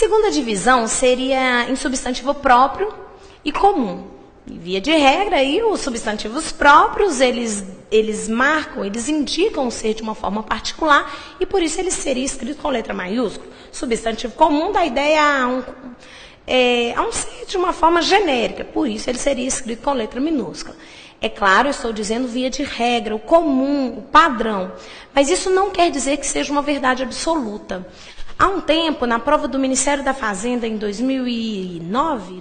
segunda divisão seria em substantivo próprio e comum. E, via de regra, aí, os substantivos próprios, eles marcam, eles indicam o ser de uma forma particular e, por isso, ele seria escrito com letra maiúscula. Substantivo comum dá ideia a um ser de uma forma genérica, por isso, ele seria escrito com letra minúscula. É claro, eu estou dizendo via de regra, o comum, o padrão. Mas isso não quer dizer que seja uma verdade absoluta. Há um tempo, na prova do Ministério da Fazenda, em 2009,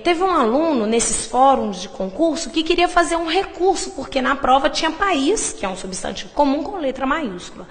teve um aluno nesses fóruns de concurso que queria fazer um recurso, porque na prova tinha país, que é um substantivo comum com letra maiúscula.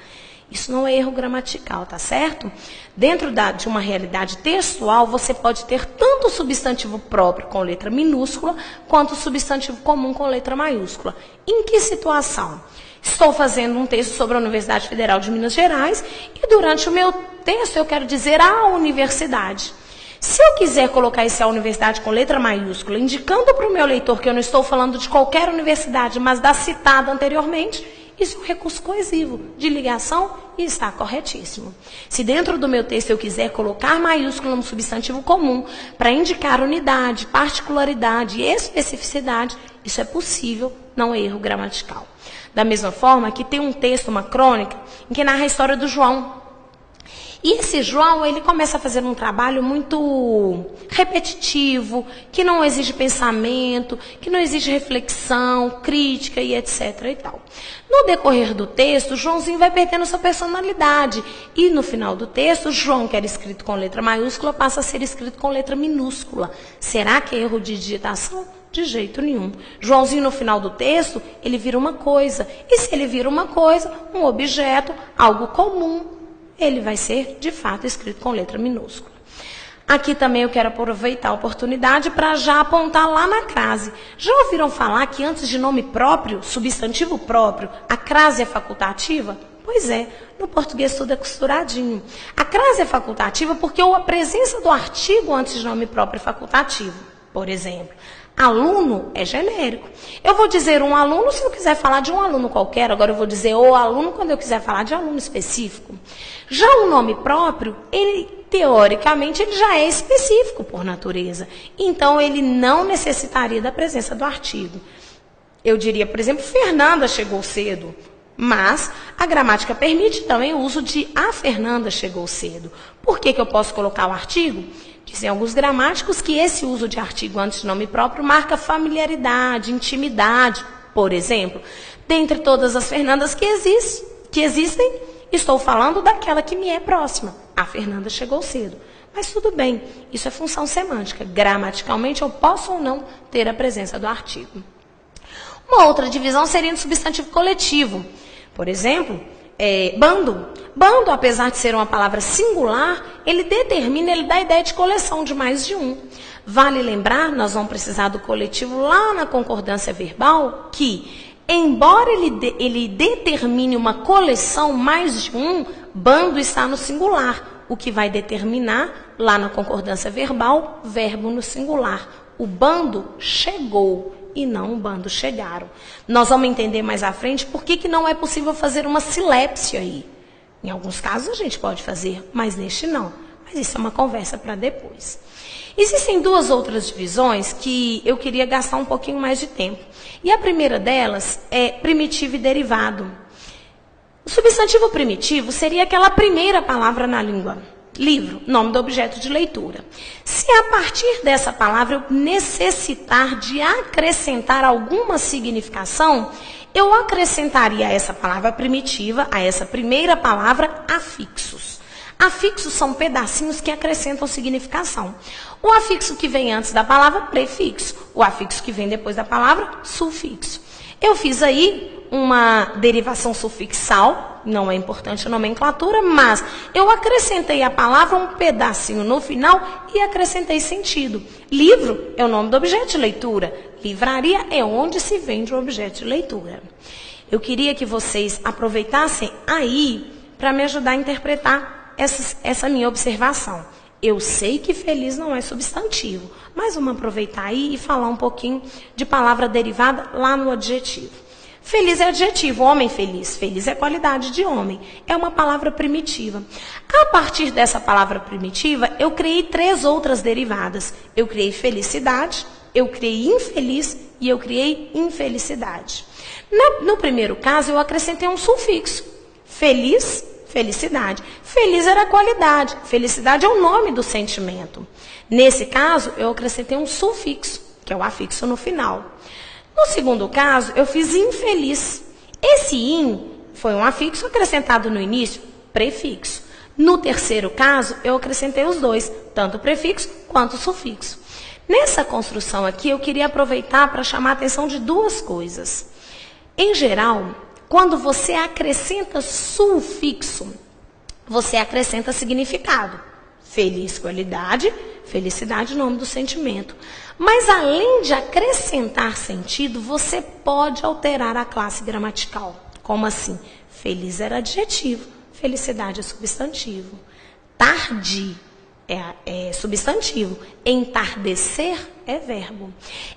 Isso não é erro gramatical, tá certo? Dentro de uma realidade textual, você pode ter tanto o substantivo próprio com letra minúscula, quanto o substantivo comum com letra maiúscula. Em que situação? Estou fazendo um texto sobre a Universidade Federal de Minas Gerais e durante o meu texto eu quero dizer a universidade. Se eu quiser colocar esse a universidade com letra maiúscula, indicando para o meu leitor que eu não estou falando de qualquer universidade, mas da citada anteriormente, isso é um recurso coesivo de ligação e está corretíssimo. Se dentro do meu texto eu quiser colocar maiúscula no substantivo comum para indicar unidade, particularidade e especificidade, isso é possível, não é erro gramatical. Da mesma forma que tem um texto, uma crônica, em que narra a história do João. E esse João, ele começa a fazer um trabalho muito repetitivo, que não exige pensamento, que não exige reflexão, crítica e etc. e tal. No decorrer do texto, Joãozinho vai perdendo sua personalidade. E no final do texto, João, que era escrito com letra maiúscula, passa a ser escrito com letra minúscula. Será que é erro de digitação? De jeito nenhum. Joãozinho, no final do texto, ele vira uma coisa. E se ele vira uma coisa, um objeto, algo comum, ele vai ser, de fato, escrito com letra minúscula. Aqui também eu quero aproveitar a oportunidade para já apontar lá na crase. Já ouviram falar que antes de nome próprio, substantivo próprio, a crase é facultativa? Pois é, no português tudo é costuradinho. A crase é facultativa porque a presença do artigo antes de nome próprio é facultativo. Por exemplo, aluno é genérico. Eu vou dizer um aluno se eu quiser falar de um aluno qualquer, agora eu vou dizer o aluno quando eu quiser falar de aluno específico. Já o nome próprio, teoricamente, ele já é específico por natureza. Então, ele não necessitaria da presença do artigo. Eu diria, por exemplo, Fernanda chegou cedo. Mas a gramática permite também o uso de a Fernanda chegou cedo. Por que eu posso colocar o artigo? Dizem alguns gramáticos que esse uso de artigo antes de nome próprio marca familiaridade, intimidade. Por exemplo, dentre todas as Fernandas que existem, estou falando daquela que me é próxima. A Fernanda chegou cedo. Mas tudo bem, isso é função semântica. Gramaticalmente, eu posso ou não ter a presença do artigo. Uma outra divisão seria no substantivo coletivo. Por exemplo, bando. Bando, apesar de ser uma palavra singular, ele dá a ideia de coleção de mais de um. Vale lembrar, nós vamos precisar do coletivo lá na concordância verbal, que, embora ele determine uma coleção mais de um, bando está no singular, o que vai determinar, lá na concordância verbal, verbo no singular. O bando chegou e não o bando chegaram. Nós vamos entender mais à frente por que não é possível fazer uma silepsia aí. Em alguns casos a gente pode fazer, mas neste não. Mas isso é uma conversa para depois. Existem duas outras divisões que eu queria gastar um pouquinho mais de tempo. E a primeira delas é primitivo e derivado. O substantivo primitivo seria aquela primeira palavra na língua. Livro, nome do objeto de leitura. Se a partir dessa palavra eu necessitar de acrescentar alguma significação, eu acrescentaria a essa palavra primitiva, a essa primeira palavra, afixos. Afixos são pedacinhos que acrescentam significação. O afixo que vem antes da palavra, prefixo. O afixo que vem depois da palavra, sufixo. Eu fiz aí uma derivação sufixal, não é importante a nomenclatura, mas eu acrescentei à palavra um pedacinho no final e acrescentei sentido. Livro é o nome do objeto de leitura. Livraria é onde se vende o objeto de leitura. Eu queria que vocês aproveitassem aí para me ajudar a interpretar essa minha observação. Eu sei que feliz não é substantivo, mas vamos aproveitar aí e falar um pouquinho de palavra derivada lá no adjetivo. Feliz é adjetivo, homem feliz. Feliz é qualidade de homem. É uma palavra primitiva. A partir dessa palavra primitiva, eu criei 3 outras derivadas. Eu criei felicidade, eu criei infeliz e eu criei infelicidade. No primeiro caso, eu acrescentei um sufixo. Feliz, felicidade. Feliz era qualidade. Felicidade é o nome do sentimento. Nesse caso, eu acrescentei um sufixo, que é o afixo no final. No segundo caso, eu fiz infeliz. Esse in foi um afixo acrescentado no início, prefixo. No terceiro caso, eu acrescentei os 2, tanto o prefixo quanto o sufixo. Nessa construção aqui, eu queria aproveitar para chamar a atenção de 2 coisas. Em geral, quando você acrescenta sufixo, você acrescenta significado. Feliz, qualidade, felicidade, nome do sentimento. Mas além de acrescentar sentido, você pode alterar a classe gramatical. Como assim? Feliz era adjetivo, felicidade é substantivo. Tarde é substantivo, entardecer é verbo.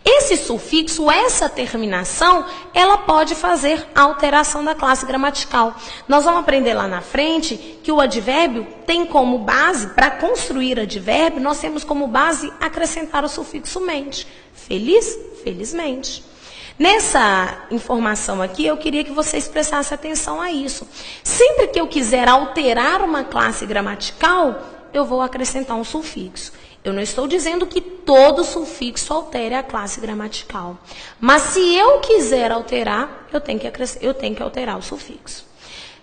Esse sufixo, essa terminação, ela pode fazer a alteração da classe gramatical. Nós vamos aprender lá na frente que o advérbio tem como base, para construir advérbio, nós temos como base acrescentar o sufixo mente. Feliz, felizmente. Nessa informação aqui, eu queria que vocês prestassem atenção a isso. Sempre que eu quiser alterar uma classe gramatical, eu vou acrescentar um sufixo. Eu não estou dizendo que todo sufixo altere a classe gramatical. Mas se eu quiser alterar, eu tenho que alterar o sufixo.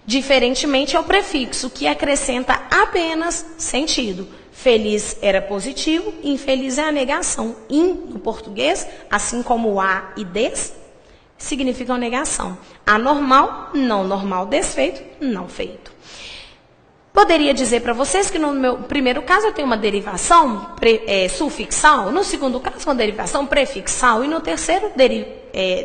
Diferentemente é o prefixo, que acrescenta apenas sentido. Feliz era positivo, infeliz é a negação. In, no português, assim como a e des, significam negação. Anormal, não normal, desfeito, não feito. Poderia dizer para vocês que no meu primeiro caso eu tenho uma derivação sufixal, no segundo caso uma derivação prefixal e no terceiro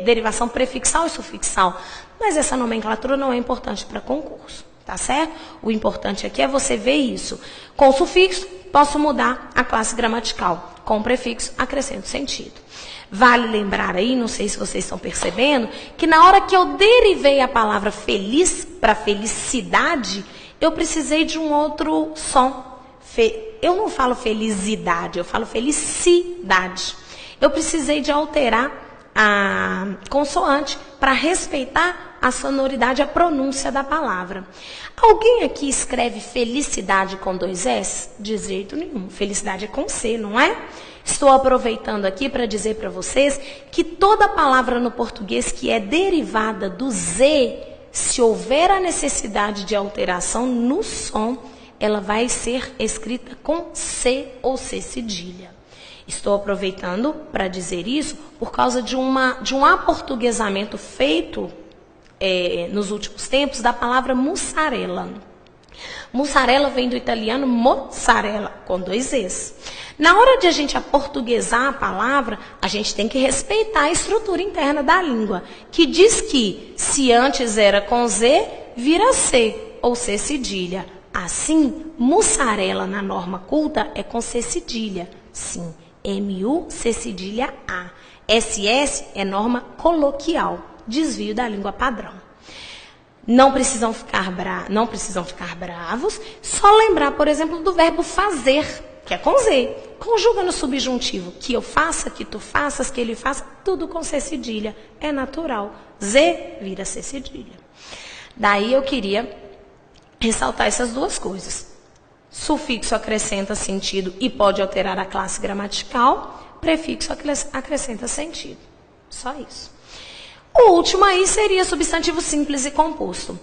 derivação prefixal e sufixal. Mas essa nomenclatura não é importante para concurso, tá certo? O importante aqui é você ver isso. Com o sufixo, posso mudar a classe gramatical. Com o prefixo, acrescento sentido. Vale lembrar aí, não sei se vocês estão percebendo, que na hora que eu derivei a palavra feliz para felicidade, eu precisei de um outro som. Eu não falo felicidade, eu falo felicidade. Eu precisei de alterar a consoante para respeitar a sonoridade, a pronúncia da palavra. Alguém aqui escreve felicidade com 2 S? De jeito nenhum. Felicidade é com C, não é? Estou aproveitando aqui para dizer para vocês que toda palavra no português que é derivada do Z, se houver a necessidade de alteração no som, ela vai ser escrita com C ou C cedilha. Estou aproveitando para dizer isso por causa de um aportuguesamento feito nos últimos tempos da palavra mussarela. Mussarela vem do italiano mozzarella, com 2 Es. Na hora de a gente aportuguesar a palavra, a gente tem que respeitar a estrutura interna da língua, que diz que se antes era com Z, vira C, ou C cedilha. Assim, mussarela na norma culta é com C cedilha. Sim, M-U, C cedilha A. SS é norma coloquial, desvio da língua padrão. Não precisam ficar bravos, só lembrar, por exemplo, do verbo fazer, que é com Z. Conjuga no subjuntivo, que eu faça, que tu faças, que ele faça, tudo com C cedilha. É natural. Z vira C cedilha. Daí eu queria ressaltar essas 2 coisas. Sufixo acrescenta sentido e pode alterar a classe gramatical. Prefixo acrescenta sentido. Só isso. O último aí seria substantivo simples e composto.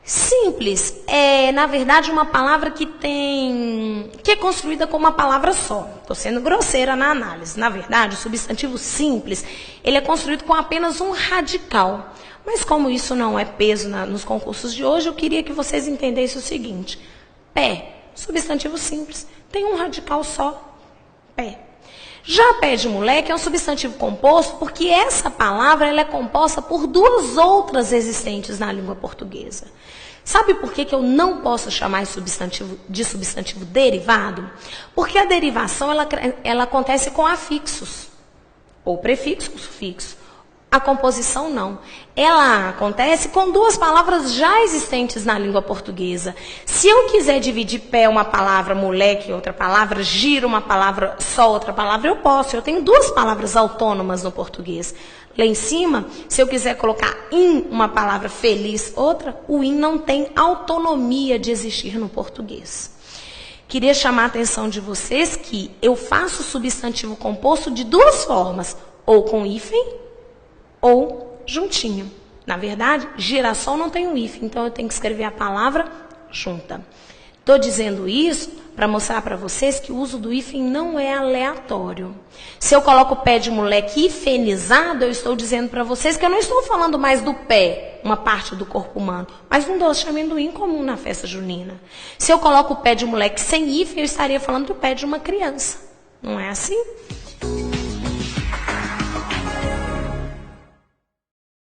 Simples é, na verdade, uma palavra que é construída como uma palavra só. Estou sendo grosseira na análise. Na verdade, o substantivo simples, ele é construído com apenas um radical. Mas como isso não é peso nos concursos de hoje, eu queria que vocês entendessem o seguinte. Pé, substantivo simples, tem um radical só. Pé. Já pé de moleque é um substantivo composto porque essa palavra ela é composta por 2 outras existentes na língua portuguesa. Sabe por que eu não posso chamar de substantivo derivado? Porque a derivação ela acontece com afixos, ou prefixo ou sufixo. A composição não. Ela acontece com duas palavras já existentes na língua portuguesa. Se eu quiser dividir pé uma palavra, moleque outra palavra, giro uma palavra, só outra palavra, eu posso. Eu tenho duas palavras autônomas no português. Lá em cima, se eu quiser colocar in, uma palavra, feliz, outra, o in não tem autonomia de existir no português. Queria chamar a atenção de vocês que eu faço substantivo composto de duas formas, ou com hífen, ou juntinho. Na verdade, girassol não tem um hífen, então eu tenho que escrever a palavra junta. Estou dizendo isso para mostrar para vocês que o uso do hífen não é aleatório. Se eu coloco o pé de moleque hifenizado, eu estou dizendo para vocês que eu não estou falando mais do pé, uma parte do corpo humano, mas um doce de amendoim comum na festa junina. Se eu coloco o pé de moleque sem hífen, eu estaria falando do pé de uma criança. Não é assim?